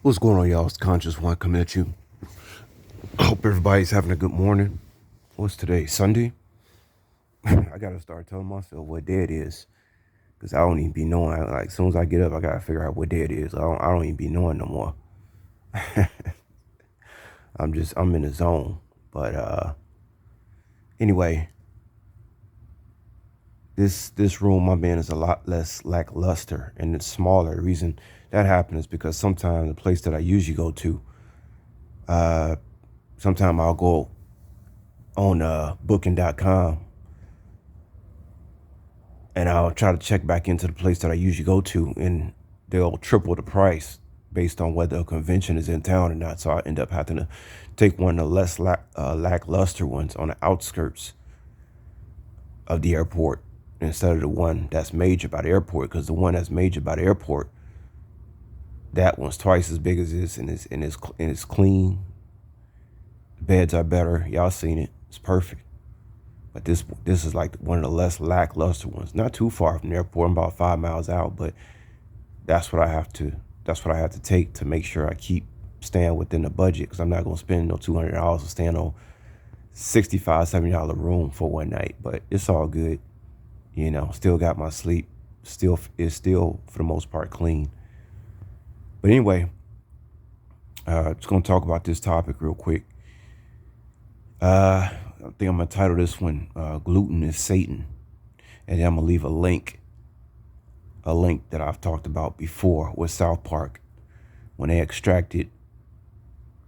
What's going on, y'all? It's Conscious One coming at you. Hope everybody's having a good morning. What's today? Sunday? I gotta start telling myself what day it is, because I don't even be knowing. Like, as soon as I get up, I gotta figure out what day it is. I don't even be knowing no more. I'm in the zone. But anyway, this room I'm in is a lot less lackluster and it's smaller. The reason that happens is because sometimes the place that I usually go to, sometimes I'll go on booking.com and I'll try to check back into the place that I usually go to, and they'll triple the price based on whether a convention is in town or not. So I end up having to take one of the less lackluster ones on the outskirts of the airport instead of the one that's major by the airport, because the one that's major by the airport, that one's twice as big as this, and it's clean. The beds are better. Y'all seen it. It's perfect. But this is like one of the less lackluster ones. Not too far from the airport. I'm about 5 miles out, but that's what I have to take to make sure I keep staying within the budget, because I'm not gonna spend no $200 to stand on $65, $70 room for one night. But it's all good. Still got my sleep. It's still for the most part clean. But anyway, just gonna talk about this topic real quick. I think I'm gonna title this one "Gluten is Satan," and then I'm gonna leave a link that I've talked about before with South Park, when they extracted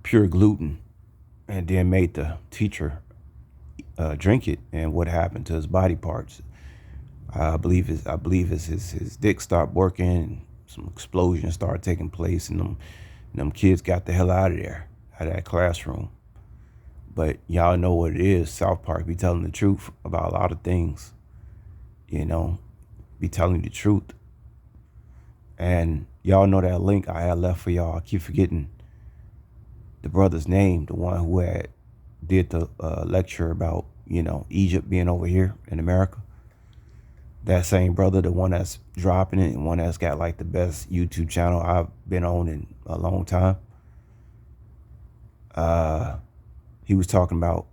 pure gluten and then made the teacher drink it, and what happened to his body parts. I believe his dick stopped working, and some explosions started taking place, and them kids got the hell out of there, out of that classroom. But y'all know what it is. South Park be telling the truth about a lot of things. Be telling the truth. And y'all know that link I had left for y'all. I keep forgetting the brother's name, the one who did the lecture about, Egypt being over here in America. That same brother, the one that's dropping it, and one that's got like the best YouTube channel I've been on in a long time. He was talking about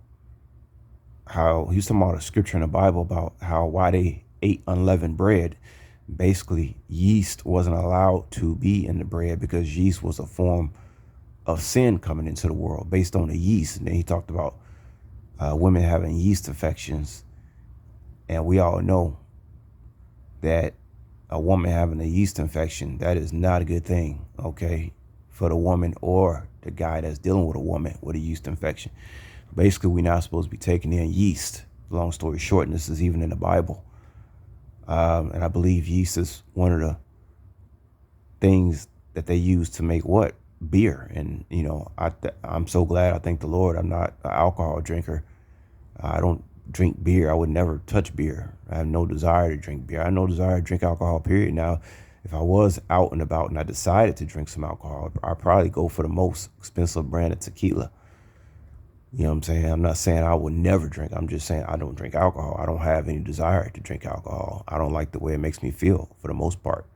a scripture in the Bible about why they ate unleavened bread. Basically, yeast wasn't allowed to be in the bread because yeast was a form of sin coming into the world based on the yeast. And then he talked about women having yeast infections. And we all know that a woman having a yeast infection, that is not a good thing, okay, for the woman or the guy that's dealing with a woman with a yeast infection. Basically, we're not supposed to be taking in yeast. Long story short, and this is even in the Bible. And I believe yeast is one of the things that they use to make beer. And I'm so glad. I thank the Lord I'm not an alcohol drinker. I don't drink beer. I would never touch beer. I have no desire to drink beer. I have no desire to drink alcohol, period. Now, if I was out and about and I decided to drink some alcohol, I'd probably go for the most expensive brand of tequila. You know what I'm saying? I'm not saying I would never drink. I'm just saying I don't drink alcohol. I don't have any desire to drink alcohol. I don't like the way it makes me feel for the most part.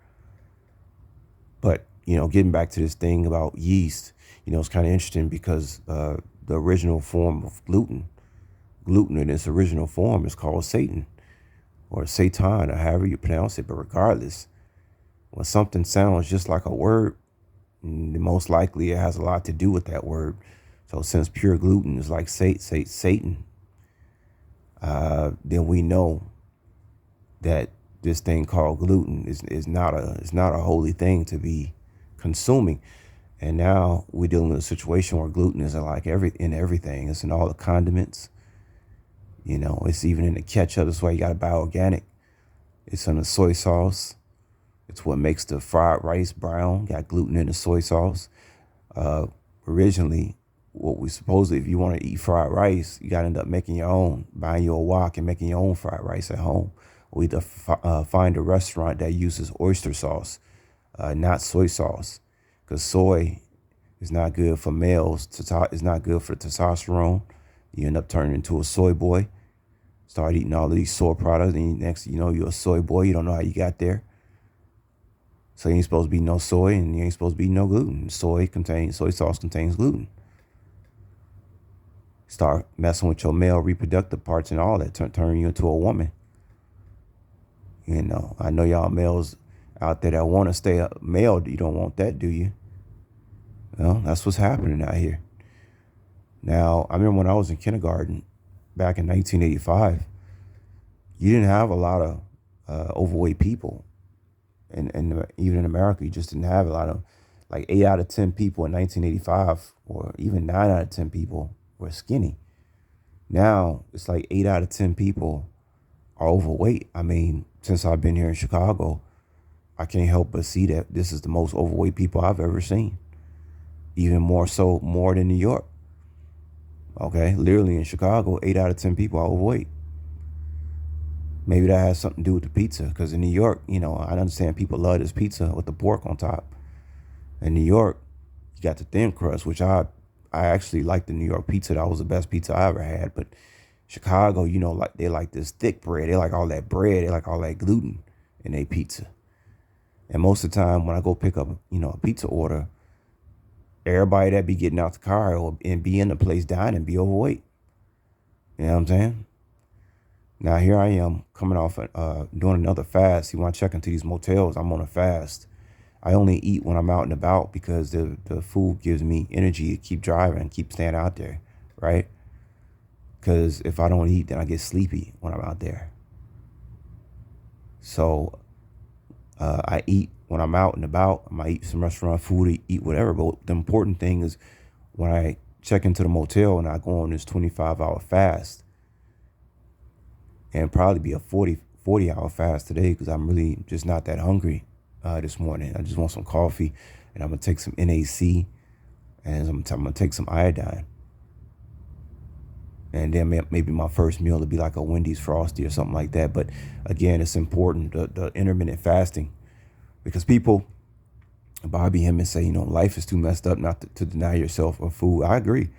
But, getting back to this thing about yeast, it's kind of interesting because the original form of gluten in its original form is called Saiten or Satan, or however you pronounce it. But regardless, when something sounds just like a word, most likely it has a lot to do with that word. So since pure gluten is like Satan, then we know that this thing called gluten is not a holy thing to be consuming. And now we're dealing with a situation where gluten is in everything. It's in all the condiments. It's even in the ketchup. That's why you got to buy organic. It's in the soy sauce. It's what makes the fried rice brown. Got gluten in the soy sauce. Originally, if you want to eat fried rice, you got to end up making your own, buying your wok and making your own fried rice at home. Or either find a restaurant that uses oyster sauce, not soy sauce, because soy is not good for males. It's not good for testosterone. You end up turning into a soy boy. Start eating all of these soy products, and next thing you know, you're a soy boy. You don't know how you got there. So you ain't supposed to be no soy, and you ain't supposed to be no gluten. Soy sauce contains gluten. Start messing with your male reproductive parts and all that, turn you into a woman. I know y'all males out there that want to stay a male. You don't want that, do you? Well, that's what's happening out here. Now, I remember when I was in kindergarten back in 1985, you didn't have a lot of overweight people. And even in America, you just didn't have a lot of, like 8 out of 10 people in 1985, or even 9 out of 10 people were skinny. Now, it's like 8 out of 10 people are overweight. I mean, since I've been here in Chicago, I can't help but see that this is the most overweight people I've ever seen. Even more than New York. Okay, literally in Chicago, 8 out of 10 people are overweight. Maybe that has something to do with the pizza, because in New York, I understand people love this pizza with the pork on top. In New York, you got the thin crust, which I actually like the New York pizza. That was the best pizza I ever had. But Chicago, like they like this thick bread. They like all that bread. They like all that gluten in their pizza. And most of the time when I go pick up, a pizza order, everybody that be getting out the car and be in the place dining be overweight. You know what I'm saying? Now here I am coming off doing another fast. See, when I check into these motels, I'm on a fast. I only eat when I'm out and about because the food gives me energy to keep driving and keep staying out there, right? Because if I don't eat, then I get sleepy when I'm out there. So I eat when I'm out and about. I might eat some restaurant food, eat whatever. But the important thing is when I check into the motel and I go on this 25-hour fast, and probably be a 40-hour fast today, because I'm really just not that hungry this morning. I just want some coffee, and I'm going to take some NAC, and I'm going to take some iodine. And then maybe my first meal will be like a Wendy's Frosty or something like that. But again, it's important, the intermittent fasting, because people, Bobby Hemmons say, life is too messed up not to deny yourself of food. I agree.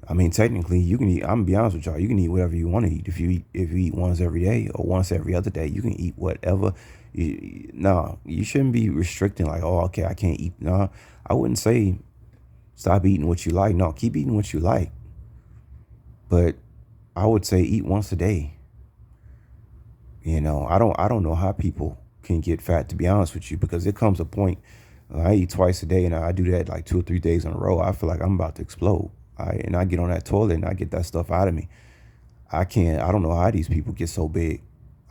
I mean, technically, you can eat. I'm gonna be honest with y'all. You can eat whatever you want to eat. If you eat once every day or once every other day, you can eat whatever. No, you shouldn't be restricting like, oh, okay, I can't eat. No, I wouldn't say stop eating what you like. No, keep eating what you like. But I would say eat once a day. I don't know how people can get fat, to be honest with you, because there comes a point. I eat twice a day, and I do that like 2 or 3 days in a row. I feel like I'm about to explode. And I get on that toilet and I get that stuff out of me. I don't know how these people get so big.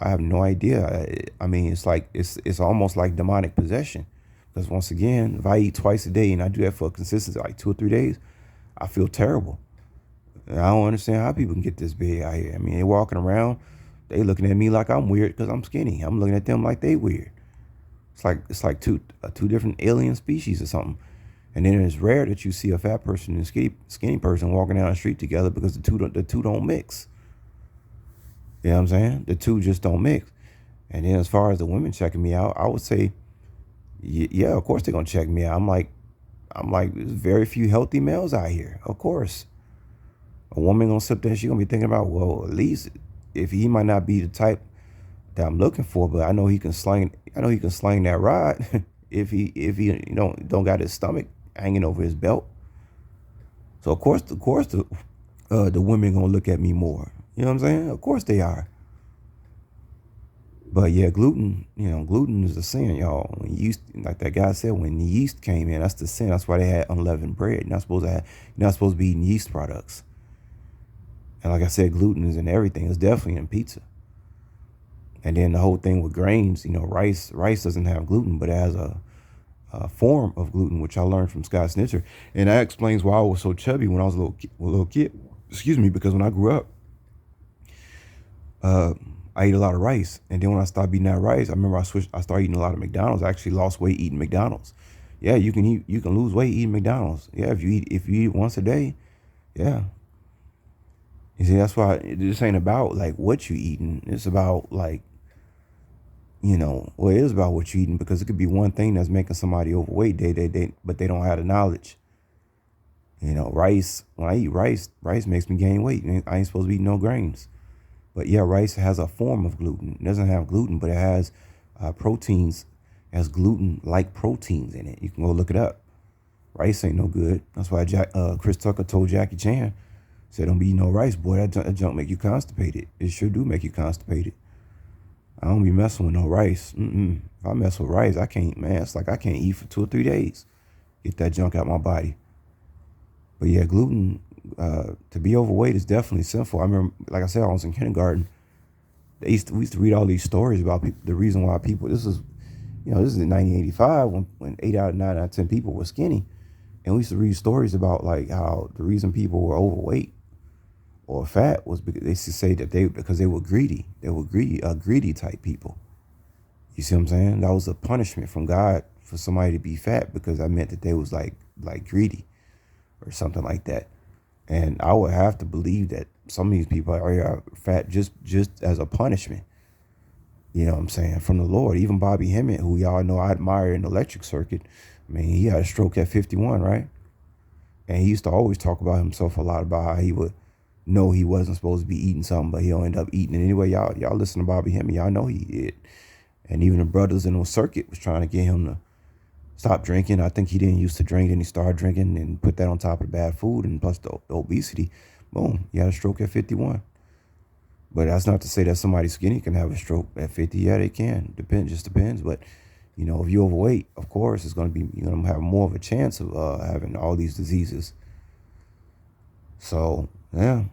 I have no idea. I mean, it's like, it's almost like demonic possession. Because once again, if I eat twice a day and I do that for a consistency, like 2 or 3 days, I feel terrible. And I don't understand how people can get this big out here. I mean, they're walking around, they looking at me like I'm weird because I'm skinny. I'm looking at them like they weird. It's like two different alien species or something. And then it's rare that you see a fat person and a skinny person walking down the street together, because the two don't mix. You know what I'm saying? The two just don't mix. And then as far as the women checking me out, I would say, yeah, of course they're gonna check me out. I'm like, there's very few healthy males out here. Of course, a woman gonna sit there, she gonna be thinking about, well, at least if he might not be the type that I'm looking for, but I know he can sling that rod if he don't got his stomach hanging over his belt. So of course the women gonna look at me more. You know what I'm saying? Of course they are. But yeah, gluten is the sin, y'all. When yeast, like that guy said, when the yeast came in, that's the sin. That's why they had unleavened bread. You're not supposed to be eating yeast products. And like I said, gluten is in everything. It's definitely in pizza. And then the whole thing with grains, rice doesn't have gluten, but it has a form of gluten, which I learned from Scott Snitzer. And that explains why I was so chubby when I was a little kid. Excuse me, because when I grew up, I ate a lot of rice. And then when I stopped eating that rice, I remember I started eating a lot of McDonald's. I actually lost weight eating McDonald's. Yeah, you can lose weight eating McDonald's. Yeah, if you eat once a day, yeah. You see, that's why this ain't about like what you eating. It's about like, well, it is about what you eating, because it could be one thing that's making somebody overweight. But they don't have the knowledge. Rice, when I eat rice makes me gain weight. I ain't supposed to eat no grains. But yeah, rice has a form of gluten. It doesn't have gluten, but it has proteins has gluten-like proteins in it. You can go look it up. Rice ain't no good. That's why Chris Tucker told Jackie Chan, said, don't be eating no rice, boy. That junk make you constipated. It sure do make you constipated. I don't be messing with no rice. If I mess with rice, I can't, man. It's like I can't eat for 2 or 3 days. Get that junk out my body. But yeah, gluten, to be overweight is definitely sinful. I remember, like I said, I was in kindergarten. We used to read all these stories about people, the reason why people, this is in 1985 when 8 out of 9 out of 10 people were skinny. And we used to read stories about like how the reason people were overweight or fat was because they used to say that because they were greedy. They were greedy type people. You see what I'm saying? That was a punishment from God for somebody to be fat, because that meant that they was like greedy or something like that. And I would have to believe that some of these people are fat just as a punishment. You know what I'm saying? From the Lord. Even Bobby Hemmett, who y'all know I admire in the electric circuit. I mean, he had a stroke at 51, right? And he used to always talk about himself a lot, about how he would know he wasn't supposed to be eating something, but he'll end up eating it anyway. Y'all listen to Bobby Hemmett, y'all know he did. And even the brothers in the circuit was trying to get him to stop drinking. I think he didn't used to drink, and he started drinking and put that on top of the bad food and plus the obesity. Boom, he had a stroke at 51. But that's not to say that somebody skinny can have a stroke at 50. Yeah, they can. Just depends. But, if you're overweight, of course, you're going to have more of a chance of having all these diseases. So, yeah.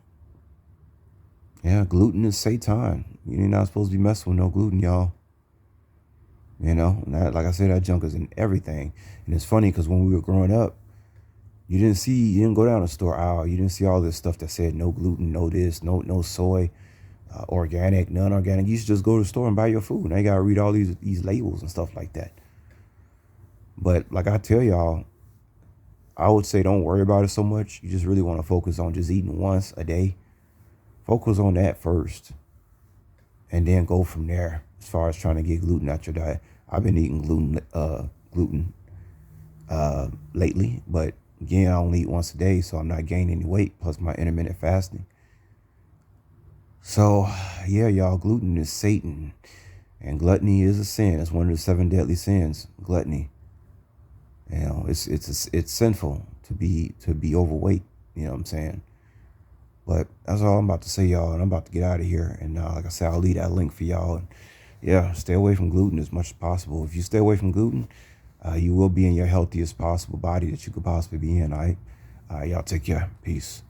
Yeah, gluten is Satan. You're not supposed to be messing with no gluten, y'all. And like I said, that junk is in everything. And it's funny because when we were growing up, you didn't go down the store aisle. You didn't see all this stuff that said no gluten, no this, no soy. Organic, non-organic. You should just go to the store and buy your food. Now you gotta read all these labels and stuff like that. But like I tell y'all, I would say don't worry about it so much. You just really want to focus on just eating once a day. Focus on that first, and then go from there. As far as trying to get gluten out your diet, I've been eating gluten lately, but again, I only eat once a day, so I'm not gaining any weight. Plus my intermittent fasting. So, yeah, y'all, gluten is Satan, and gluttony is a sin. It's one of the 7 deadly sins. Gluttony. It's sinful to be overweight. You know what I'm saying? But that's all I'm about to say, y'all, and I'm about to get out of here. And like I said, I'll leave that link for y'all. And yeah, stay away from gluten as much as possible. If you stay away from gluten, you will be in your healthiest possible body that you could possibly be in. All right, y'all take care. Peace.